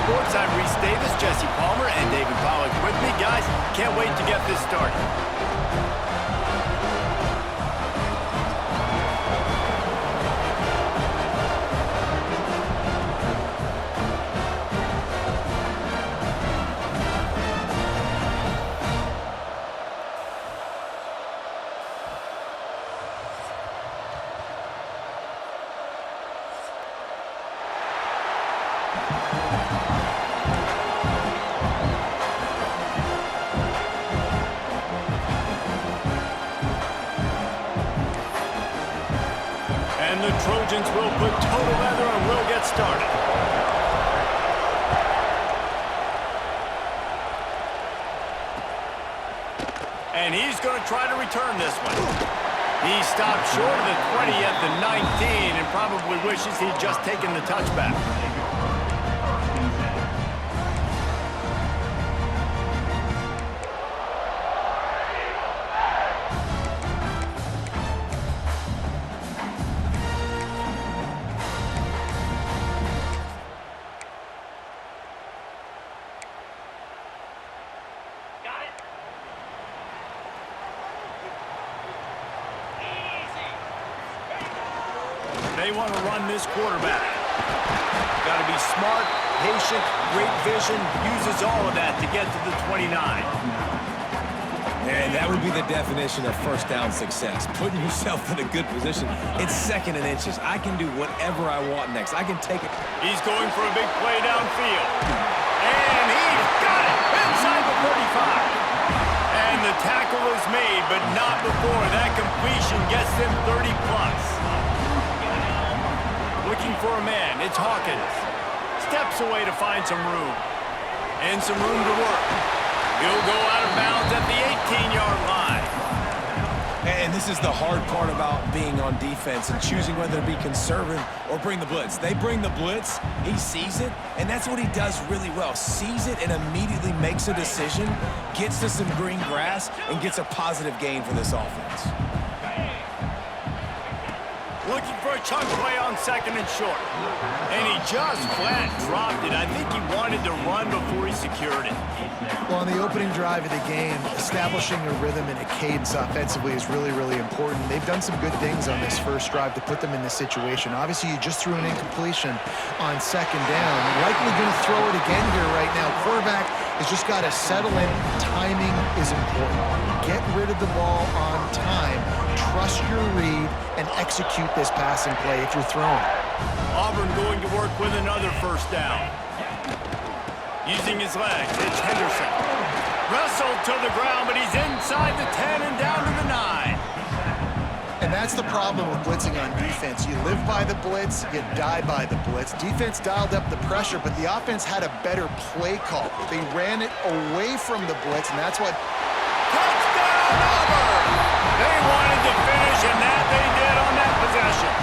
Sports. I'm Reese Davis, Jesse Palmer, and David Pollack with me. Guys, can't wait to get this started. And the Trojans will put total leather and will get started. And he's going to try to return this one. He stopped short of the 20 at the 19 and probably wishes he'd just taken the touchback. They want to run this quarterback. Got to be smart, patient, great vision, uses all of that to get to the 29. And that would be the definition of first down success. Putting yourself in a good position. It's 2nd and inches. I can do whatever I want next. I can take it. He's going for a big play downfield. And he's got it inside the 35. And the tackle is made, but not before that completion gets them 30+. Looking for a man, it's Hawkins. Steps away to find some room. And some room to work. He'll go out of bounds at the 18-yard line. And this is the hard part about being on defense and choosing whether to be conservative or bring the blitz. They bring the blitz, he sees it, and that's what he does really well. Sees it and immediately makes a decision, gets to some green grass, and gets a positive gain for this offense. Looking for a chunk play on 2nd and short. And he just flat dropped it. I think he wanted to run before he secured it. Well, on the opening drive of the game, establishing a rhythm and a cadence offensively is really, really important. They've done some good things on this first drive to put them in this situation. Obviously, you just threw an incompletion on 2nd down. Likely going to throw it again here right now. Quarterback has just got to settle in. Timing is important. Get rid of the ball on time. Trust your read and execute this passing play if you're throwing. Auburn going to work with another first down. Using his legs, it's Henderson. Wrestled to the ground, but he's inside the 10 and down to the 9. And that's the problem with blitzing on defense. You live by the blitz, you die by the blitz. Defense dialed up the pressure, but the offense had a better play call. They ran it away from the blitz, and that's what... Touchdown, Auburn! They wanted to finish, and that they did on that possession.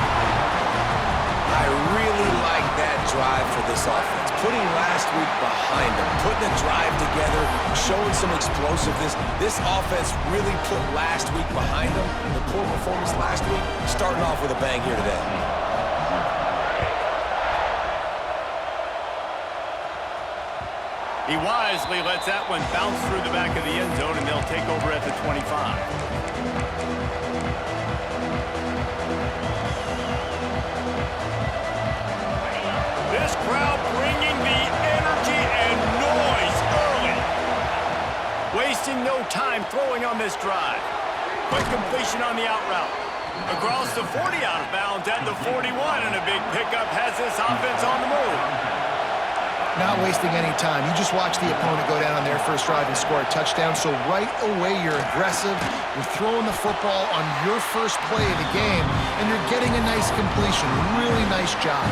I really like that drive for this offense. Putting last week behind them, putting a drive together, showing some explosiveness. This offense really put last week behind them. The poor performance last week, starting off with a bang here today. He wisely lets that one bounce through the back of the end zone, and they'll take over at the 25. This crowd bringing the energy and noise early. Wasting no time throwing on this drive. Quick completion on the out route. Across the 40 out of bounds at the 41, and a big pickup has this offense on the move. Not wasting any time. You just watch the opponent go down on their first drive and score a touchdown. So right away, you're aggressive. You're throwing the football on your first play of the game, and you're getting a nice completion. Really nice job.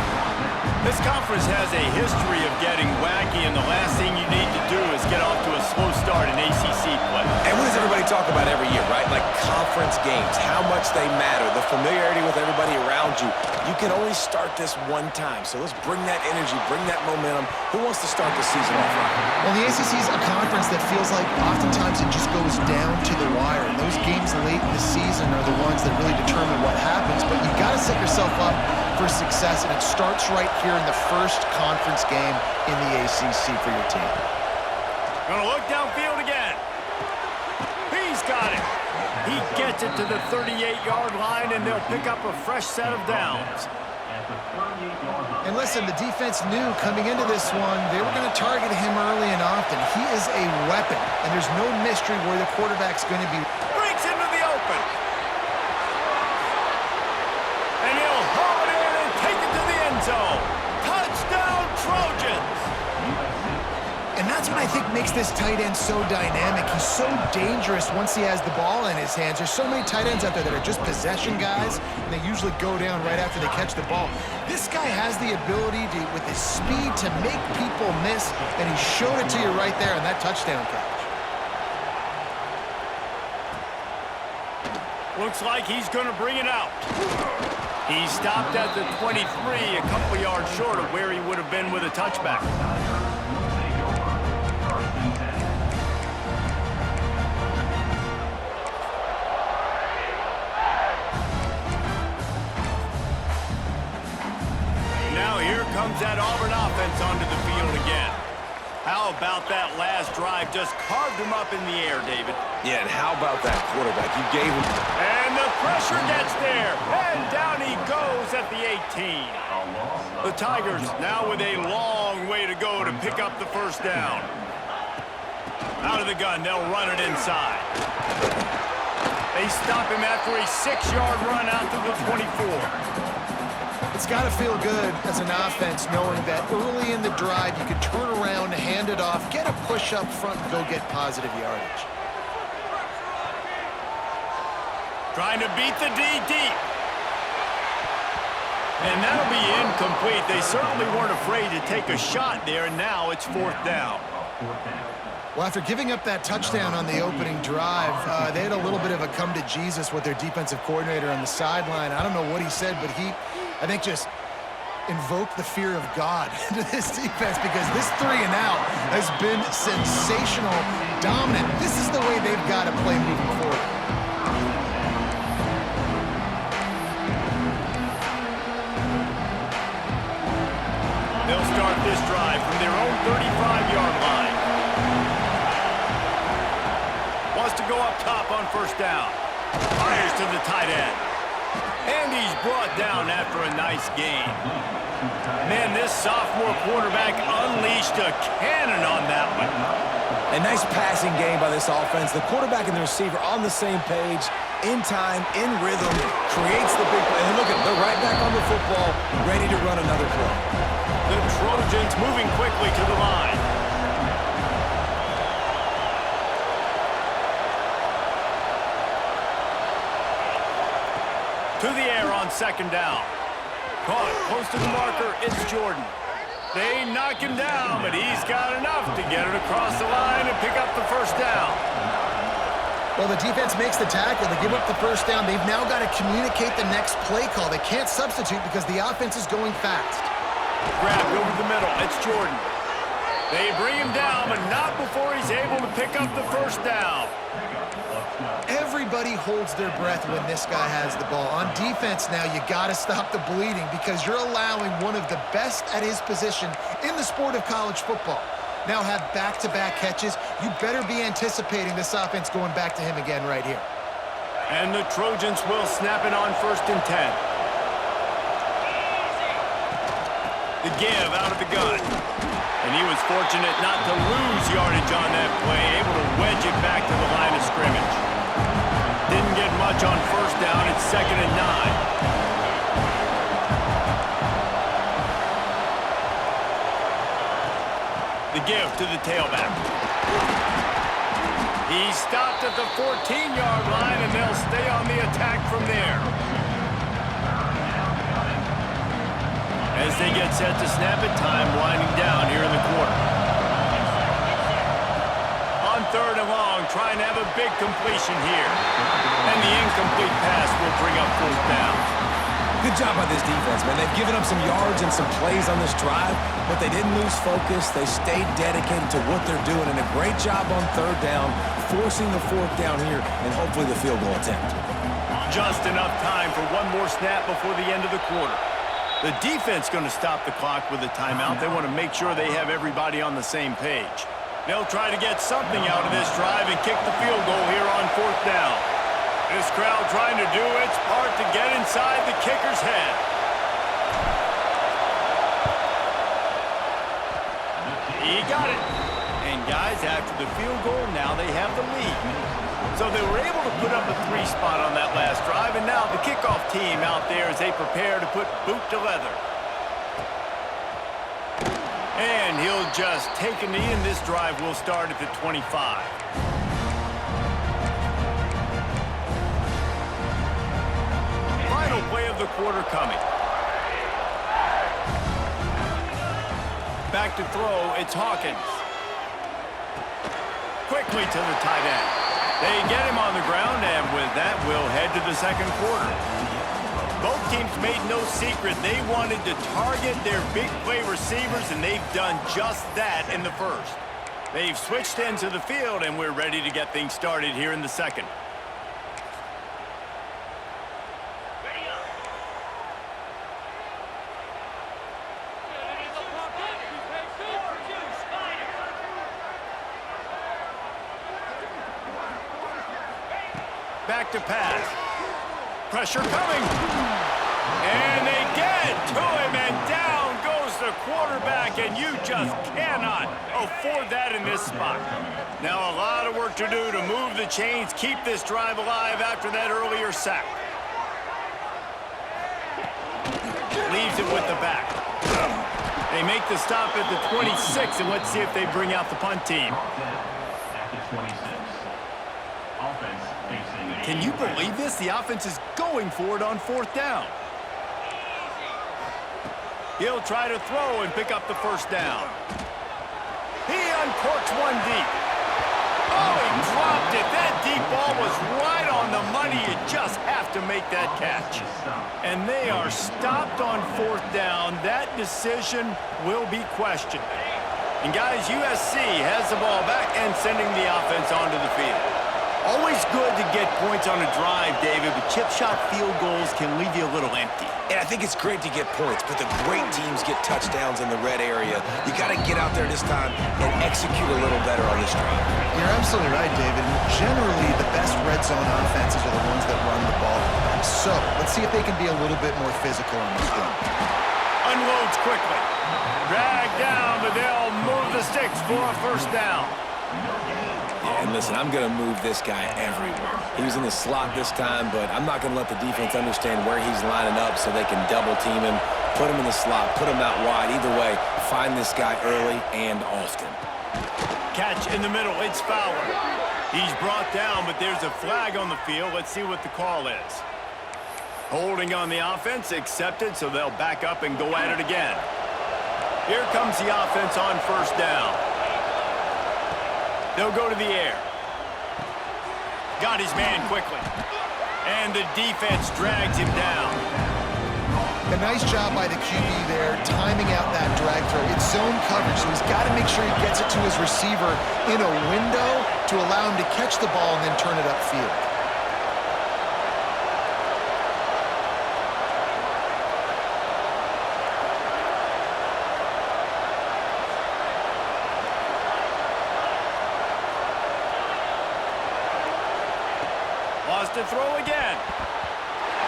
This conference has a history of getting wacky, and the last thing you need to do is get off to a slow start in ACC play. And what does everybody talk about every year, right? Like conference games, how much they matter, the familiarity with everybody around you. You can only start this one time, so let's bring that energy, bring that momentum. Who Who wants to start the season off right? Well, the ACC is a conference that feels like oftentimes it just goes down to the wire. And those games late in the season are the ones that really determine what happens. But you got to set yourself up for success, and it starts right here in the first conference game in the ACC for your team. Gonna look downfield again. He's got it. He gets it to the 38-yard line, and they'll pick up a fresh set of downs. And listen, the defense knew coming into this one, they were going to target him early and often. He is a weapon, and there's no mystery where the quarterback's going to be. Breaks into the open. And he'll haul it in and take it to the end zone. Touchdown, Trojans! And that's what I think makes this tight end so dynamic. He's so dangerous once he has the ball in his hands. There's so many tight ends out there that are just possession guys, and they usually go down right after they catch the ball. This guy has the ability to, with his speed, to make people miss, and he showed it to you right there on that touchdown catch. Looks like he's going to bring it out. He stopped at the 23, a couple yards short of where he would have been with a touchback. Comes that Auburn offense onto the field again. How about that last drive? Just carved him up in the air, David. Yeah, and how about that quarterback? You gave him... And the pressure gets there. And down he goes at the 18. The Tigers now with a long way to go to pick up the first down. Out of the gun, they'll run it inside. They stop him after a 6-yard run out to the 24. It's got to feel good as an offense knowing that early in the drive you can turn around, hand it off, get a push up front, and go get positive yardage. Trying to beat the D deep. And that'll be incomplete. They certainly weren't afraid to take a shot there, and now it's fourth down. Well, after giving up that touchdown on the opening drive, they had a little bit of a come-to-Jesus with their defensive coordinator on the sideline. I don't know what he said, but he, I think, just invoked the fear of God into this defense, because this 3 and out has been sensational, dominant. This is the way they've got to play moving forward. They'll start this drive from their own 35-yard line. Wants to go up top on first down. Fires to the tight end. And he's brought down after a nice gain. Man, this sophomore quarterback unleashed a cannon on that one. A nice passing game by this offense. The quarterback and the receiver on the same page, in time, in rhythm, creates the big play. And look at it, they're right back on the football, ready to run another play. The Trojans moving quickly to the line. To the air on second down. Caught close to the marker, it's Jordan. They knock him down, but he's got enough to get it across the line and pick up the first down. Well, the defense makes the tackle. They give up the first down. They've now got to communicate the next play call. They can't substitute because the offense is going fast. Grabbed over the middle, it's Jordan. They bring him down, but not before he's able to pick up the first down. Everybody holds their breath when this guy has the ball. On defense now, you got to stop the bleeding, because you're allowing one of the best at his position in the sport of college football now have back-to-back catches. You better be anticipating this offense going back to him again right here. And the Trojans will snap it on 1st and 10. The give out of the gun. And he was fortunate not to lose yardage on that play, able to wedge it back to the line of scrimmage. Didn't get much on first down. It's 2nd and 9. The give to the tailback. He stopped at the 14-yard line, and they'll stay on the attack from there. As they get set to snap it, time winding down here in the quarter. On 3rd and long, trying to have a big completion here. And the incomplete pass will bring up 4th down. Good job by this defense, man. They've given up some yards and some plays on this drive, but they didn't lose focus. They stayed dedicated to what they're doing, and a great job on third down, forcing the fourth down here, and hopefully the field goal attempt. Just enough time for one more snap before the end of the quarter. The defense going to stop the clock with a timeout. They want to make sure they have everybody on the same page. They'll try to get something out of this drive and kick the field goal here on fourth down. This crowd trying to do its part to get inside the kicker's head. He got it. And guys, after the field goal, now they have the lead. So they were able to put up a 3 spot on that last drive, and now the kickoff team out there as they prepare to put boot to leather. And he'll just take a knee, and this drive will start at the 25. Final play of the quarter coming. Back to throw, it's Hawkins. Quickly to the tight end. They get him on the ground, and with that, we'll head to the second quarter. Both teams made no secret they wanted to target their big play receivers, and they've done just that in the first. They've switched ends of the field, and we're ready to get things started here in the second. Back to pass. Pressure coming. And they get to him, and down goes the quarterback, and you just cannot afford that in this spot. Now a lot of work to do to move the chains, keep this drive alive after that earlier sack. Leaves it with the back. They make the stop at the 26, and let's see if they bring out the punt team. Can you believe this? The offense is going for it on fourth down. He'll try to throw and pick up the first down. He uncorks one deep. Oh, he dropped it. That deep ball was right on the money. You just have to make that catch. And they are stopped on fourth down. That decision will be questioned. And guys, USC has the ball back and sending the offense onto the field. Always good to get points on a drive, David, but chip shot field goals can leave you a little empty. And I think it's great to get points, but the great teams get touchdowns in the red area. You got to get out there this time and execute a little better on this drive. You're absolutely right, David. Generally, the best red zone offenses are the ones that run the ball the best. So let's see if they can be a little bit more physical in this one. Unloads quickly. Drag down, but they'll move the sticks for a first down. And listen, I'm going to move this guy everywhere. He was in the slot this time, but I'm not going to let the defense understand where he's lining up so they can double team him, put him in the slot, put him out wide. Either way, find this guy early and often. Catch in the middle. It's Fowler. He's brought down, but there's a flag on the field. Let's see what the call is. Holding on the offense, accepted, so they'll back up and go at it again. Here comes the offense on first down. They'll go to the air. Got his man quickly. And the defense drags him down. A nice job by the QB there, timing out that drag throw. It's zone coverage, so he's got to make sure he gets it to his receiver in a window to allow him to catch the ball and then turn it upfield. Lost to throw again.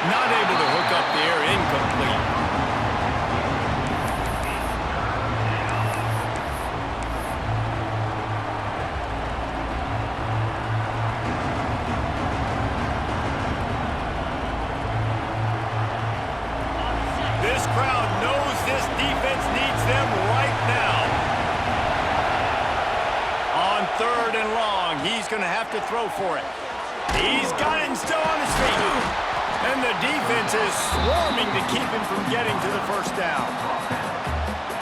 Not able to hook up there, incomplete. This crowd knows this defense needs them right now. On third and long, he's going to have to throw for it. He's got it and still on his feet. And the defense is swarming to keep him from getting to the first down.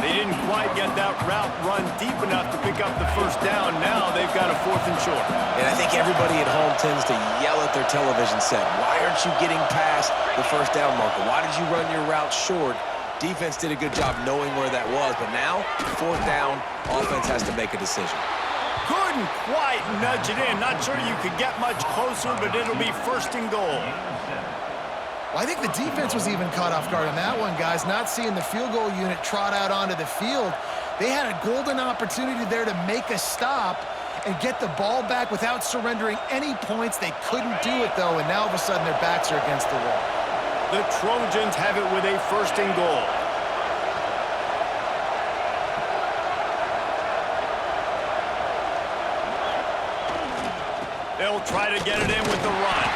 They didn't quite get that route run deep enough to pick up the first down. Now they've got a 4th and short. And I think everybody at home tends to yell at their television set. Why aren't you getting past the first down marker? Why did you run your route short? Defense did a good job knowing where that was, but now, 4th down, offense has to make a decision. Couldn't quite nudge it in. Not sure you could get much closer, but it'll be 1st and goal. Well, I think the defense was even caught off guard on that one, guys. Not seeing the field goal unit trot out onto the field. They had a golden opportunity there to make a stop and get the ball back without surrendering any points. They couldn't do it, though, and now all of a sudden their backs are against the wall. The Trojans have it with a 1st and goal. They'll try to get it in with the run.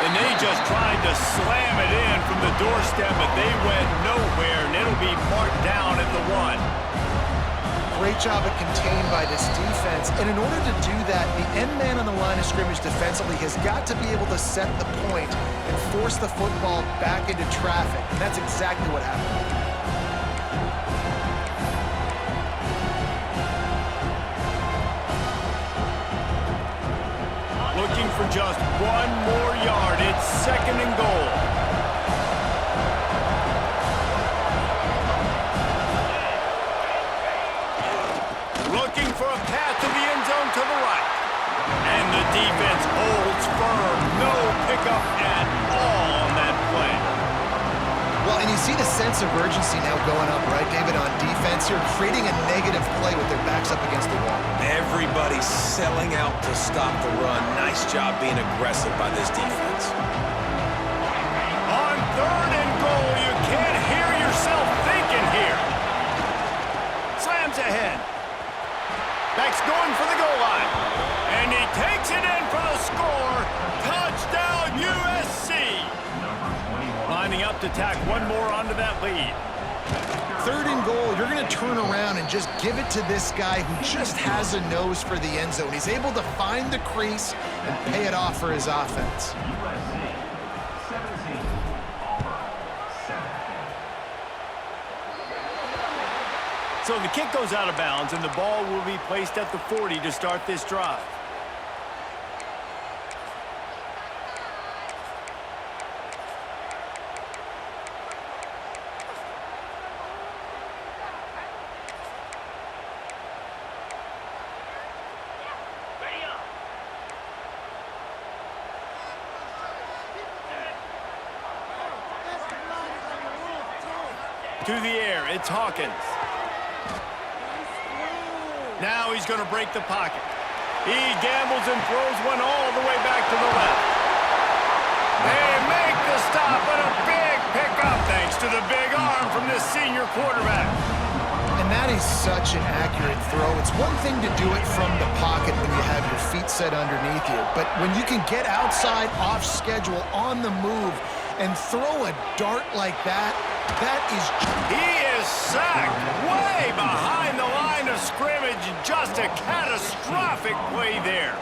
And they just tried to slam it in from the doorstep, but they went nowhere, and it'll be marked down at the 1. Great job of contained by this defense. And in order to do that, the end man on the line of scrimmage defensively has got to be able to set the point and force the football back into traffic. And that's exactly what happened. Looking for just 1 more yard. It's 2nd and goal. Looking for a path to the end zone to the right. And the defense holds firm. No pickup at all on that play. Well, and you see the sense of urgency now going up, right, David, on defense here, creating a negative play with their backs up against the wall. Everybody's selling out to stop the run. Nice job being aggressive by this defense. On 3rd and goal, you can't hear yourself thinking here. Slams ahead. Back's going for the goal line. And he takes it in for the score. Touchdown, USC. Lining up to tack 1 more onto that lead. 3rd and goal, you're going to turn around and just give it to this guy who just has a nose for the end zone. He's able to find the crease and pay it off for his offense. So the kick goes out of bounds, and the ball will be placed at the 40 to start this drive. To the air, it's Hawkins. Now he's going to break the pocket. He gambles and throws one all the way back to the left. They make the stop, but a big pickup thanks to the big arm from this senior quarterback. And that is such an accurate throw. It's one thing to do it from the pocket when you have your feet set underneath you, but when you can get outside, off schedule, on the move, and throw a dart like that, that is... He is sacked way behind the line of scrimmage. Just a catastrophic play there.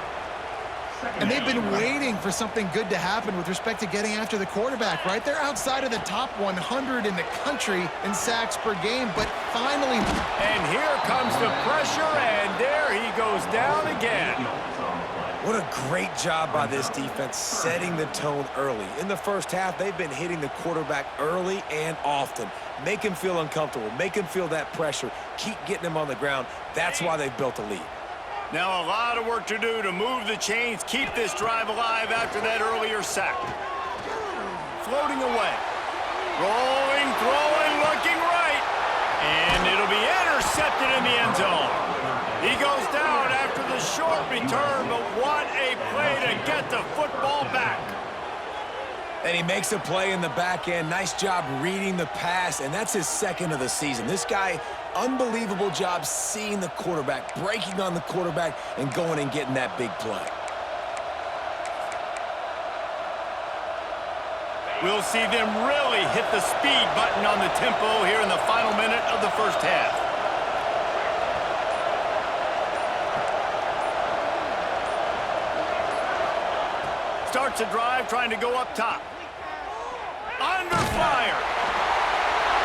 And they've been waiting for something good to happen with respect to getting after the quarterback, right? They're outside of the top 100 in the country in sacks per game, but finally... And here comes the pressure, and there he goes down again. What a great job by this defense setting the tone early. In the first half, they've been hitting the quarterback early and often. Make him feel uncomfortable. Make him feel that pressure. Keep getting him on the ground. That's why they've built a lead. Now a lot of work to do to move the chains, keep this drive alive after that earlier sack. Floating away. Rolling, throwing, looking right. And it'll be intercepted in the end zone. He goes down after the short return, but what a play to get the football back. And he makes a play in the back end. Nice job reading the pass, and that's his 2nd of the season. This guy, unbelievable job seeing the quarterback, breaking on the quarterback, and going and getting that big play. We'll see them really hit the speed button on the tempo here in the final minute of the first half. Starts a drive trying to go up top. Under fire.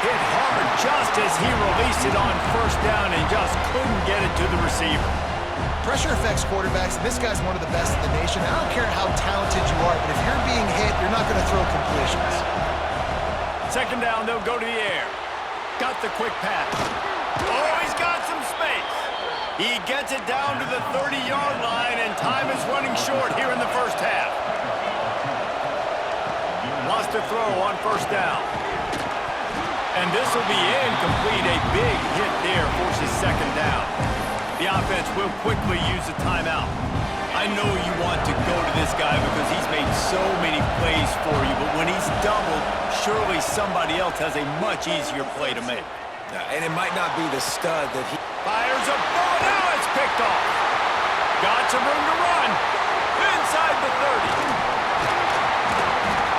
Hit hard just as he released it on first down and just couldn't get it to the receiver. Pressure affects quarterbacks, and this guy's one of the best in the nation. I don't care how talented you are, but if you're being hit, you're not going to throw completions. Second down, they'll go to the air. Got the quick pass. Oh, he's got some space. He gets it down to the 30-yard line, and time is running short here in the first half. Wants to throw on first down. And this will be incomplete. A big hit there forces second down. The offense will quickly use a timeout. I know you want to go to this guy because he's made so many plays for you, but when he's doubled, surely somebody else has a much easier play to make. And it might not be the stud that he... Fires a ball, now it's picked off. Got some room to run. Inside the 30.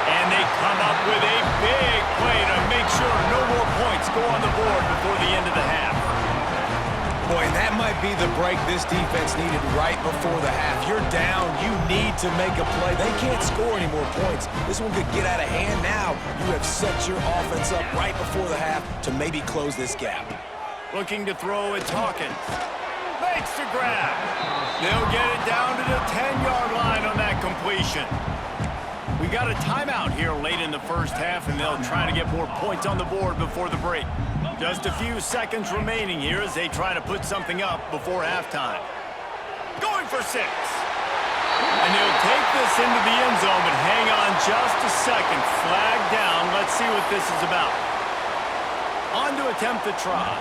And they come up with a big play to make sure no more points go on the board before the end of the half. Boy, that might be the break this defense needed right before the half. You're down. You need to make a play. They can't score any more points. This one could get out of hand now. You have set your offense up right before the half to maybe close this gap. Looking to throw, it's Hawkins. Makes the grab. They'll get it down to the 10-yard line on that completion. We got a timeout here late in the first half, and they'll try to get more points on the board before the break. Just a few seconds remaining here as they try to put something up before halftime. Going for 6. And he'll take this into the end zone, but hang on just a second. Flag down. Let's see what this is about. On to attempt the try.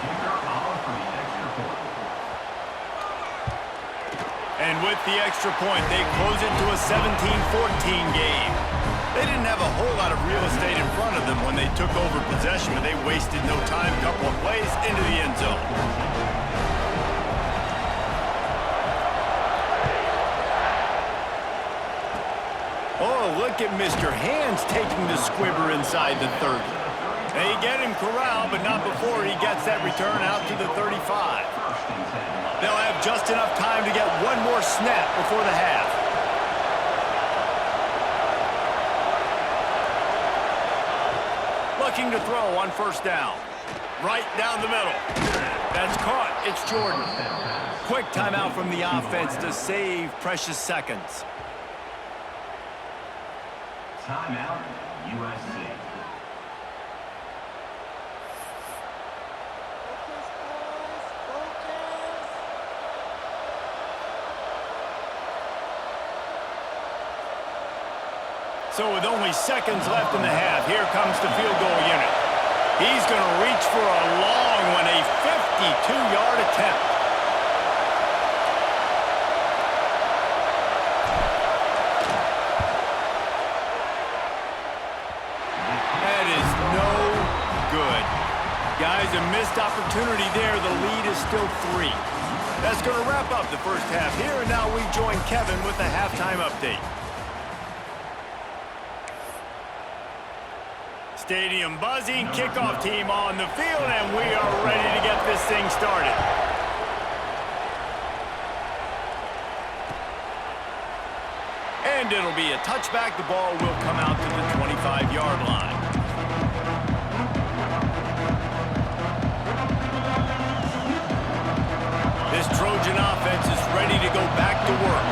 And with the extra point, they close it to a 17-14 game. They didn't have a whole lot of real estate in front of them when they took over possession, but they wasted no time. A couple of plays into the end zone. Oh, look at Mr. Hands taking the squibber inside the 30. They get him corralled, but not before he gets that return out to the 35. They'll have just enough time to get one more snap before the half. Looking to throw on first down. Right down the middle. That's caught. It's Jordan. Quick timeout from the offense to save precious seconds. Timeout, USC. So with only seconds left in the half, here comes the field goal unit. He's going to reach for a long one, a 52-yard attempt. That is no good. Guys, a missed opportunity there. The lead is still 3. That's going to wrap up the first half here, and now we join Kevin with the halftime update. Stadium buzzing, kickoff team on the field, and we are ready to get this thing started. And it'll be a touchback. The ball will come out to the 25-yard line. This Trojan offense is ready to go back to work.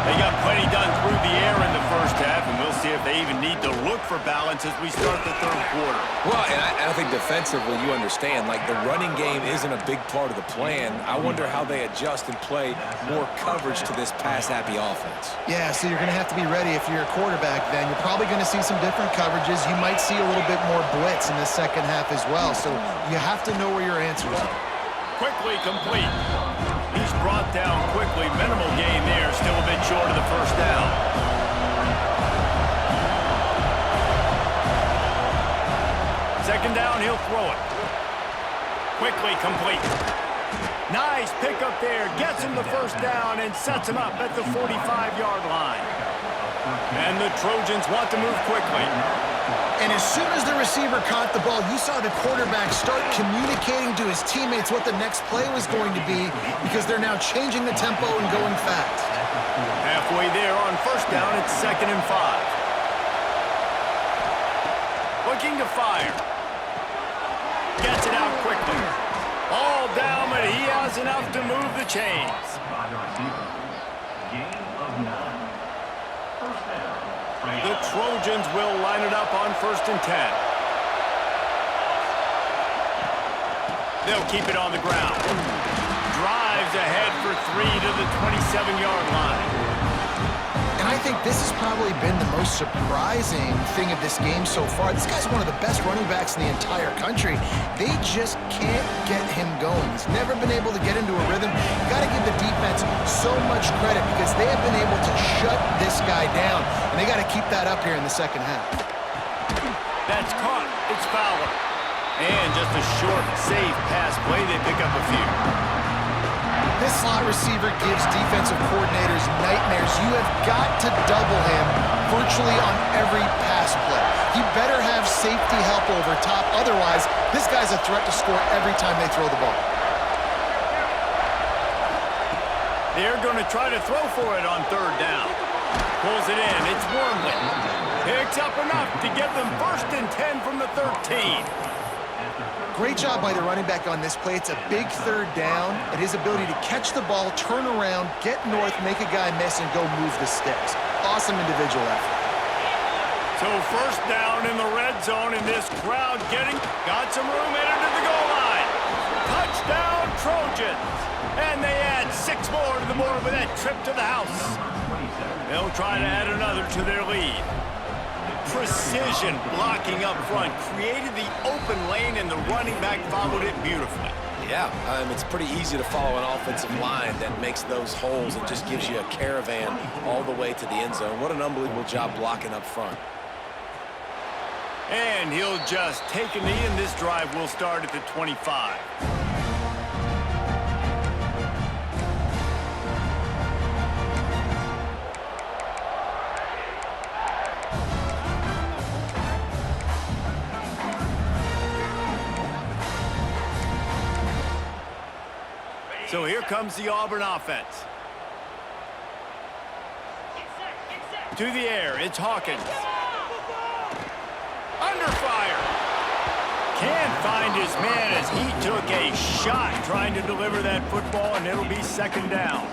They got plenty done through the air in the first half, and we'll see if they even need to look for balance as we start the third quarter. Well, and I think defensively, you understand, like the running game isn't a big part of the plan. I wonder how they adjust and play more coverage to this pass-happy offense. Yeah, so you're going to have to be ready if you're a quarterback then. You're probably going to see some different coverages. You might see a little bit more blitz in the second half as well, so you have to know where your answers are. Quickly complete. He's brought down quickly. Minimal gain there. Still a bit short of the first down. Second down, he'll throw it. Quickly complete. Nice pickup there. Gets him the first down and sets him up at the 45-yard line. And the Trojans want to move quickly. And as soon as the receiver caught the ball, you saw the quarterback start communicating to his teammates what the next play was going to be because they're now changing the tempo and going fast. Halfway there on first down, it's 2nd and 5. Looking to fire. Gets it out was enough to move the chains. By the receiver. Gain of 9. First down. The Trojans will line it up on 1st and 10. They'll keep it on the ground. Drives ahead for 3 to the 27-yard line. And I think this has probably been the most surprising thing of this game so far. This guy's one of the best running backs in the entire country. They just can't get him going. He's never been able to get into a rhythm. You got to give the defense so much credit because they have been able to shut this guy down. And they got to keep that up here in the second half. That's caught. It's Fowler. And just a short, safe pass play. They pick up a few. This slot receiver gives defensive coordinators nightmares. You have got to double him virtually on every pass play. You better have safety help over top. Otherwise, this guy's a threat to score every time they throw the ball. They're going to try to throw for it on 3rd down. Pulls it in. It's Wormley. Picks up enough to get them 1st and 10 from the 13. Great job by the running back on this play. It's a big 3rd down, and his ability to catch the ball, turn around, get north, make a guy miss, and go move the sticks. Awesome individual effort. So 1st down in the red zone, and this crowd got some room headed to the goal line. Touchdown, Trojans. And they add 6 more to the board with that trip to the house. They'll try to add another to their lead. Precision blocking up front created the open lane, and the running back followed it beautifully. Yeah, it's pretty easy to follow an offensive line that makes those holes and just gives you a caravan all the way to the end zone. What an unbelievable job blocking up front. And he'll just take a knee, and this drive will start at the 25. So here comes the Auburn offense. To the air, it's Hawkins. Under fire. Can't find his man as he took a shot trying to deliver that football, and it'll be 2nd down.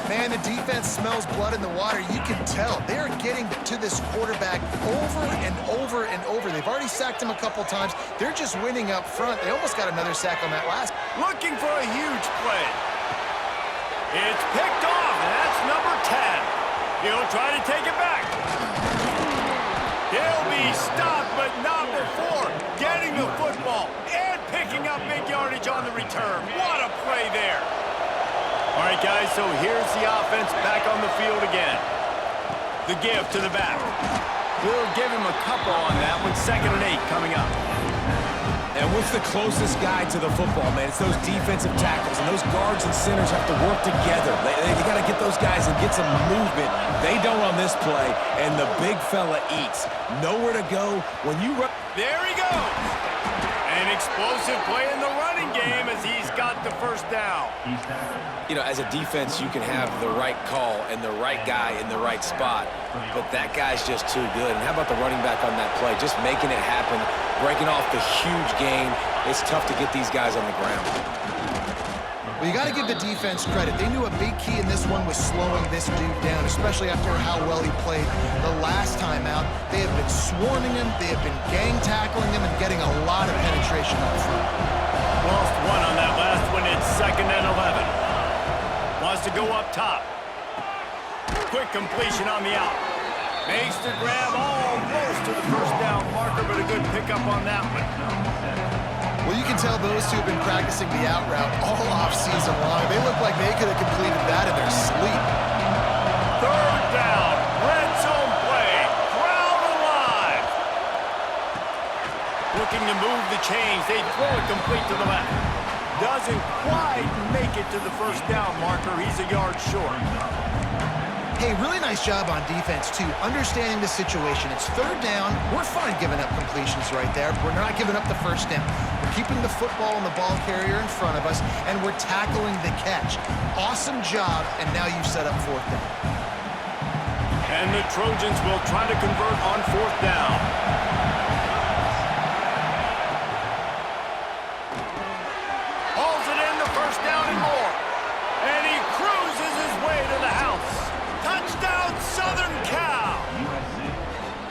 Man, the defense smells blood in the water. You can tell. They are getting to this quarterback over and over and over. They've already sacked him a couple times. They're just winning up front. They almost got another sack on that last. Looking for a huge play. It's picked off, and that's number 10. He'll try to take it back. He'll be stopped, but not before getting the football and picking up big yardage on the return. What a play there. All right, guys, so here's the offense back on the field again. The give to the back. We'll give him a couple on that one. 2nd and 8 coming up. And what's the closest guy to the football, man? It's those defensive tackles, and those guards and centers have to work together. They got to get those guys and get some movement. They don't on this play, and the big fella eats. Nowhere to go when you run. There he goes. An explosive play in the running game as he's got the 1st down. You know, as a defense, you can have the right call and the right guy in the right spot, but that guy's just too good. And how about the running back on that play? Just making it happen, breaking off the huge gain. It's tough to get these guys on the ground. Well, you got to give the defense credit. They knew a big key in this one was slowing this dude down, especially after how well he played the last time out. They have been swarming him, they have been gang tackling him, and getting a lot of penetration up front. Lost 1 on that last one. It's 2nd and 11. Wants to go up top. Quick completion on the out. Makes the grab almost to the 1st down marker, but a good pickup on that one. Well, you can tell those two have been practicing the out route all off season long. They look like they could have completed that in their sleep. 3rd down, red zone play, crowd alive. Looking to move the chains, they throw it complete to the left. Doesn't quite make it to the 1st down marker. He's a yard short. Hey, really nice job on defense, too, understanding the situation. It's 3rd down. We're fine giving up completions right there. We're not giving up the 1st down. We're keeping the football and the ball carrier in front of us, and we're tackling the catch. Awesome job, and now you've set up 4th down. And the Trojans will try to convert on 4th down. Hauls it in the 1st down and more. And he cruises his way to the house. Touchdown, Southern Cal!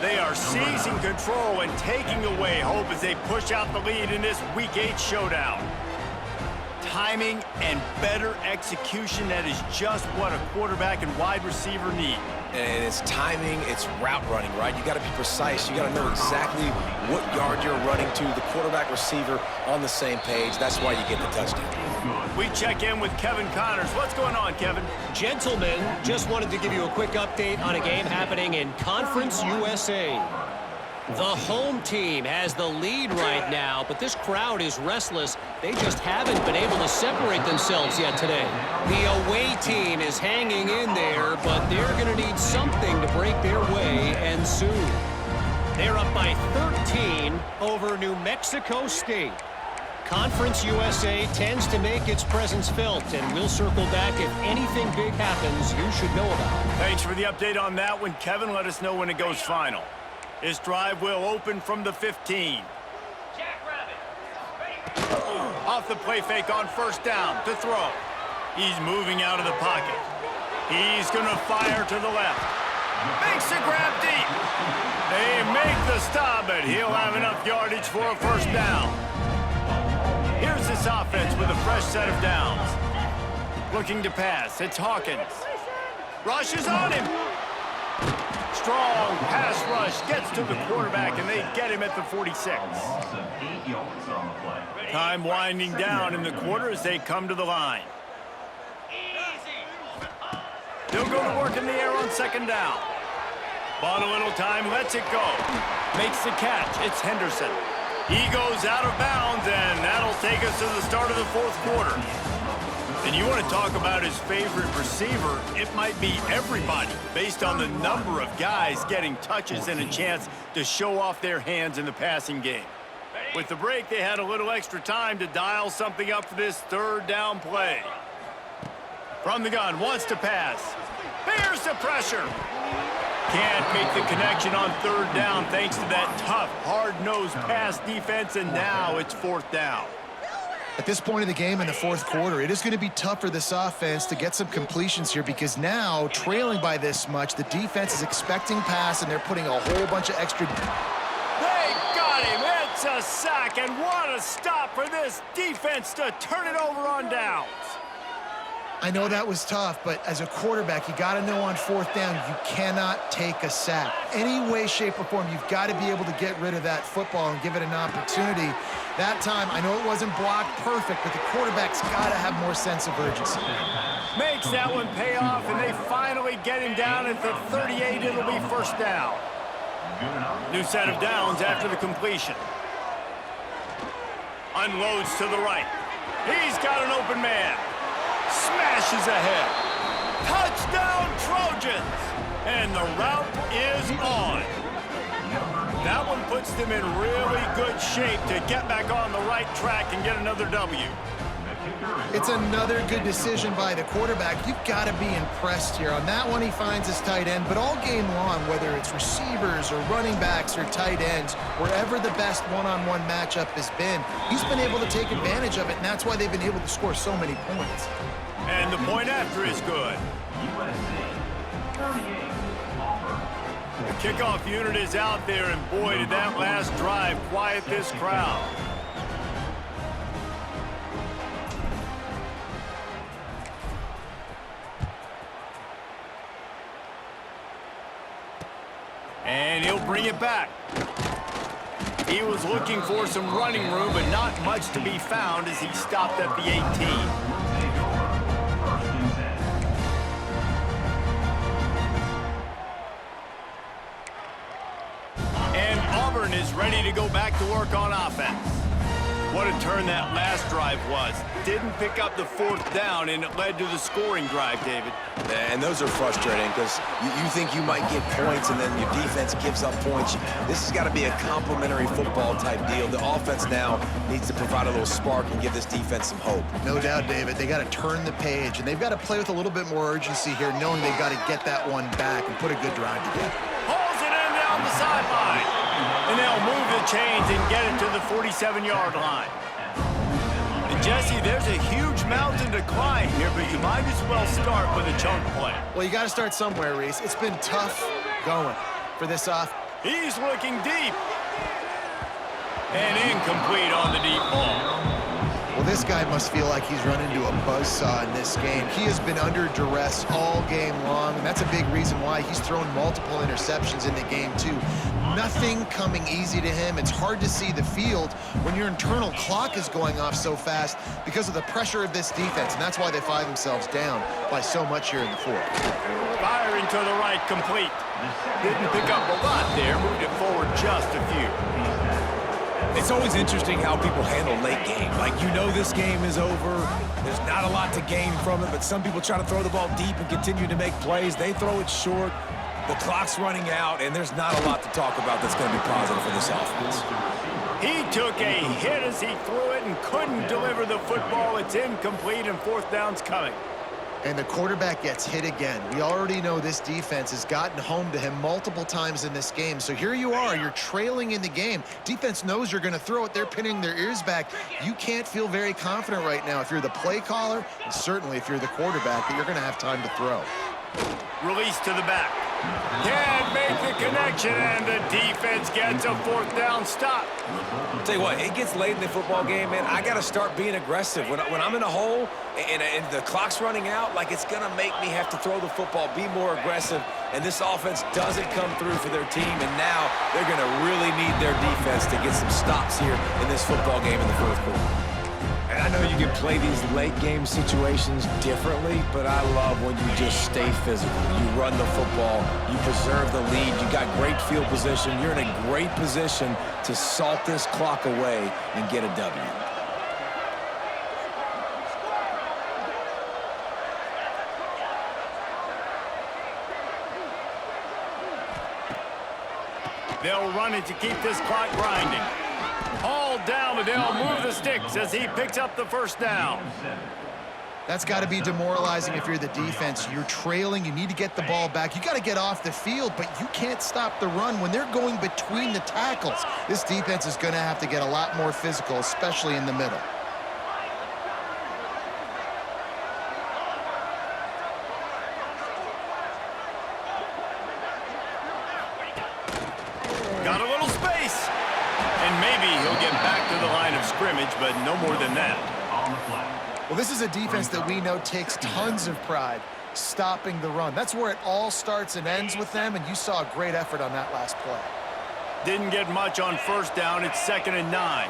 They are seizing control and taking away hope as they push out the lead in this Week 8 showdown. Timing and better execution, that is just what a quarterback and wide receiver need. And it's timing, it's route running, right? You got to be precise. You got to know exactly what yard you're running to. The quarterback receiver on the same page. That's why you get the touchdown. We check in with Kevin Connors. What's going on, Kevin? Gentlemen, just wanted to give you a quick update on a game happening in Conference USA. The home team has the lead right now, but this crowd is restless. They just haven't been able to separate themselves yet today. The away team is hanging in there, but they're going to need something to break their way, and soon. They're up by 13 over New Mexico State. Conference USA tends to make its presence felt, and we'll circle back if anything big happens you should know about. Thanks for the update on that one, Kevin. Let us know when it goes final. This drive will open from the 15. Off the play fake on first down to throw. He's moving out of the pocket. He's going to fire to the left. Makes a grab deep. They make the stop, but he'll have enough yardage for a first down. Here's this offense with a fresh set of downs. Looking to pass. It's Hawkins. Rushes on him. Strong pass rush gets to the quarterback, and they get him at the 46. Time winding down in the quarter as they come to the line. They'll go to work in the air on second down. Bought a little time, lets it go. Makes the catch. It's Henderson. He goes out of bounds, and that'll take us to the start of the fourth quarter. And you want to talk about his favorite receiver, it might be everybody, based on the number of guys getting touches and a chance to show off their hands in the passing game. With the break, they had a little extra time to dial something up for this third down play. From the gun, wants to pass. Here's the pressure. Can't make the connection on third down thanks to that tough, hard-nosed pass defense, and now it's fourth down. At this point of the game in the fourth quarter, it is going to be tough for this offense to get some completions here because now, trailing by this much, the defense is expecting pass, and they're putting a whole bunch of extra... They got him. It's a sack, and what a stop for this defense to turn it over on downs. I know that was tough, but as a quarterback, you got to know on fourth down, you cannot take a sack. Any way, shape, or form, you've got to be able to get rid of that football and give it an opportunity. That time, I know it wasn't blocked perfect, but the quarterback's got to have more sense of urgency. Makes that one pay off, and they finally get him down at the 38. It'll be first down. New set of downs after the completion. Unloads to the right. He's got an open man. Smashes ahead. Touchdown, Trojans! And the route is on. That one puts them in really good shape to get back on the right track and get another W. It's another good decision by the quarterback. You've got to be impressed here. On that one, he finds his tight end, but all game long, whether it's receivers or running backs or tight ends, wherever the best one-on-one matchup has been, he's been able to take advantage of it, and that's why they've been able to score so many points. And the point after is good. The kickoff unit is out there, and boy, did that last drive quiet this crowd. And he'll bring it back. He was looking for some running room, but not much to be found as he stopped at the 18. Auburn is ready to go back to work on offense. What a turn that last drive was. Didn't pick up the fourth down, and it led to the scoring drive, David. And those are frustrating because you think you might get points, and then your defense gives up points. This has got to be a complimentary football type deal. The offense now needs to provide a little spark and give this defense some hope. No doubt, David. They got to turn the page, and they've got to play with a little bit more urgency here, knowing they've got to get that one back and put a good drive together. Pulls it in down the sideline. And they'll move the chains and get it to the 47-yard line. And And Jesse, there's a huge mountain to climb here, but you might as well start with a chunk play. Well, you got to start somewhere, Reese. It's been tough going for this off. He's looking deep. And incomplete on the deep ball. Well, this guy must feel like he's run into a buzzsaw in this game. He has been under duress all game long, and that's a big reason why he's thrown multiple interceptions in the game, too. Nothing coming easy to him. It's hard to see the field when your internal clock is going off so fast because of the pressure of this defense, and that's why they find themselves down by so much here in the fourth. Firing to the right, complete. Didn't pick up a lot there, moved it forward just a few. It's always interesting how people handle late game. Like, you know this game is over. There's not a lot to gain from it, but some people try to throw the ball deep and continue to make plays. They throw it short. The clock's running out, and there's not a lot to talk about that's going to be positive for this offense. He took a hit as he threw it and couldn't deliver the football. It's incomplete, and fourth down's coming. And the quarterback gets hit again. We already know this defense has gotten home to him multiple times in this game. So here you are, you're trailing in the game. Defense knows you're going to throw it. They're pinning their ears back. You can't feel very confident right now if you're the play caller, and certainly if you're the quarterback, that you're going to have time to throw. Release to the back. Can't make the connection, and the defense gets a fourth down stop. Tell you what, it gets late in the football game, man. I got to start being aggressive. When I'm in a hole and the clock's running out, like, it's going to make me have to throw the football, be more aggressive, and this offense doesn't come through for their team, and now they're going to really need their defense to get some stops here in this football game in the fourth quarter. And I know you can play these late game situations differently, but I love when you just stay physical. You run the football, you preserve the lead, you got great field position. You're in a great position to salt this clock away and get a W. They'll run it to keep this clock grinding. Hauled down, but they'll move the sticks as he picks up the first down. That's got to be demoralizing if you're the defense. You're trailing. You need to get the ball back. You got to get off the field, but you can't stop the run when they're going between the tackles. This defense is going to have to get a lot more physical, especially in the middle. Got a little space. And maybe he'll get back to the line of scrimmage, but no more than that. Well, this is a defense that we know takes tons of pride stopping the run. That's where it all starts and ends with them, and you saw a great effort on that last play. Didn't get much on first down. It's 2nd and 9.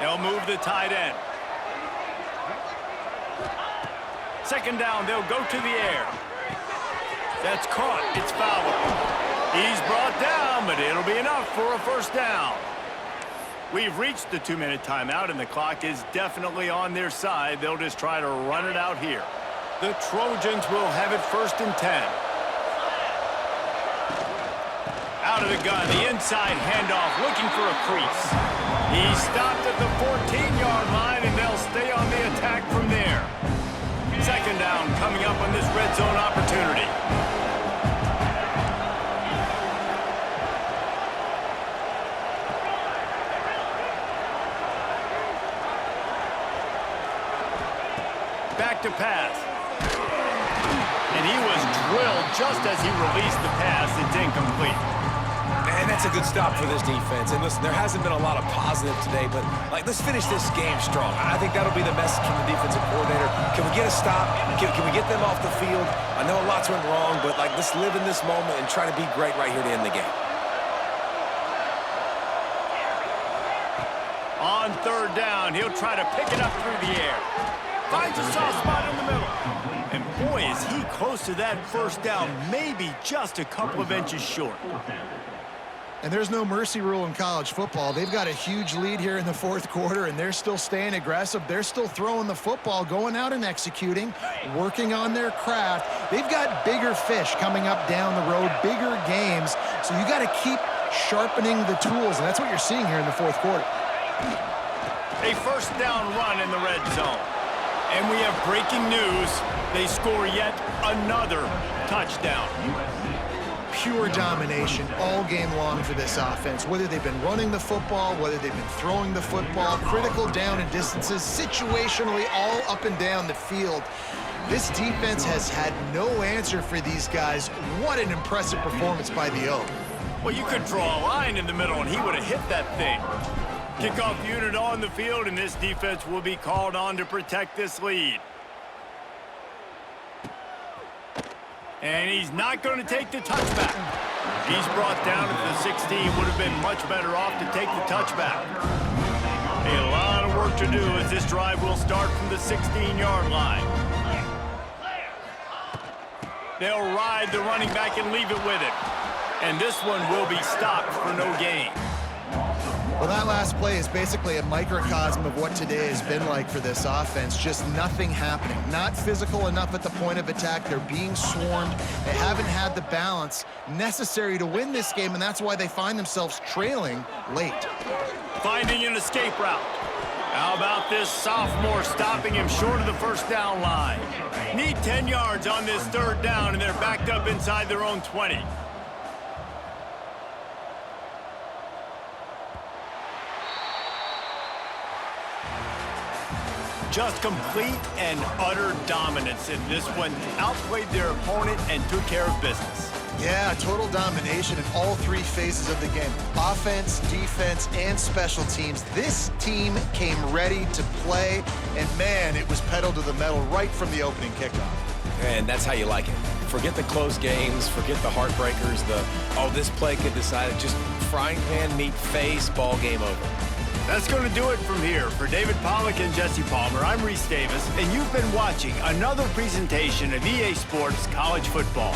They'll move the tight end. 2nd down, they'll go to the air. That's caught. It's Fowler. He's brought down, but it'll be enough for a first down. We've reached the 2-minute timeout, and the clock is definitely on their side. They'll just try to run it out here. The Trojans will have it 1st and 10. Out of the gun, the inside handoff, looking for a crease. He stopped at the 14-yard line, and they'll stay on the attack from there. 2nd down coming up on this red zone opportunity. Back to pass. And he was drilled just as he released the pass. It's incomplete. Man, that's a good stop for this defense. And listen, there hasn't been a lot of positive today, but, like, let's finish this game strong. I think that'll be the message from the defensive coordinator. Can we get a stop? Can we get them off the field? I know a lot's went wrong, but, like, let's live in this moment and try to be great right here to end the game. On 3rd down, he'll try to pick it up through the air. Finds a soft spot in the middle. And boy, is he close to that first down, maybe just a couple of inches short. And there's no mercy rule in college football. They've got a huge lead here in the 4th quarter, and they're still staying aggressive. They're still throwing the football, going out and executing, working on their craft. They've got bigger fish coming up down the road, bigger games. So you got to keep sharpening the tools, and that's what you're seeing here in the 4th quarter. A first down run in the red zone. And we have breaking news. They score yet another touchdown. pure domination all game long for this offense. Whether they've been running the football, whether they've been throwing the football, critical down and distances, situationally all up and down the field. This defense has had no answer for these guys. What an impressive performance by the O. Well, you could draw a line in the middle, and he would have hit that thing. Kickoff unit on the field, and this defense will be called on to protect this lead. And he's not going to take the touchback. He's brought down at the 16. Would have been much better off to take the touchback. A lot of work to do as this drive will start from the 16-yard line. They'll ride the running back and leave it with him. And this one will be stopped for no gain. Well, that last play is basically a microcosm of what today has been like for this offense. Just nothing happening. Not physical enough at the point of attack. They're being swarmed. They haven't had the balance necessary to win this game, and that's why they find themselves trailing late. Finding an escape route. How about this sophomore stopping him short of the first down line? Need 10 yards on this third down, and they're backed up inside their own 20. Just complete and utter dominance in this one. Outplayed their opponent and took care of business. Yeah, total domination in all three phases of the game. Offense, defense, and special teams. This team came ready to play, and man, it was pedal to the metal right from the opening kickoff. And that's how you like it. Forget the close games, forget the heartbreakers, this play could decide it. Just frying pan, meat face, ball game over. That's going to do it from here. For David Pollack and Jesse Palmer, I'm Reese Davis, and you've been watching another presentation of EA Sports College Football.